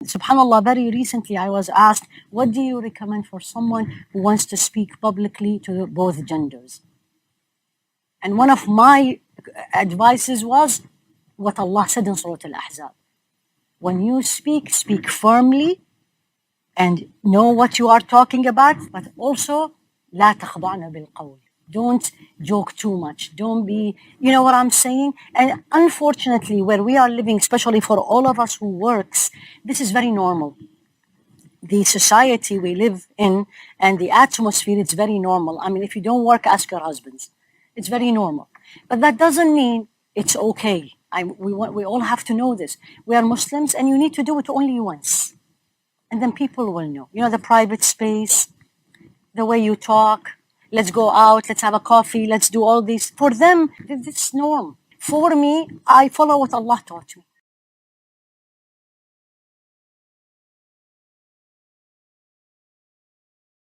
Subhanallah, very recently I was asked, what do you recommend for someone who wants to speak publicly to both genders? And one of my advices was what Allah said in Surah Al-Ahzab. When you speak, speak firmly and know what you are talking about, but also لا تخضعن بالقول. Don't joke too much. Don't be, you know what I'm saying? And unfortunately, where we are living, especially for all of us who works, this is very normal. The society we live in and the atmosphere, it's very normal. I mean, if you don't work, ask your husbands. It's very normal. But that doesn't mean it's okay. We all have to know this. We are Muslims and you need to do it only once. And then people will know. You know, the private space, the way you talk, let's go out, let's have a coffee, let's do all this. For them, this is norm. For me, I follow what Allah taught me.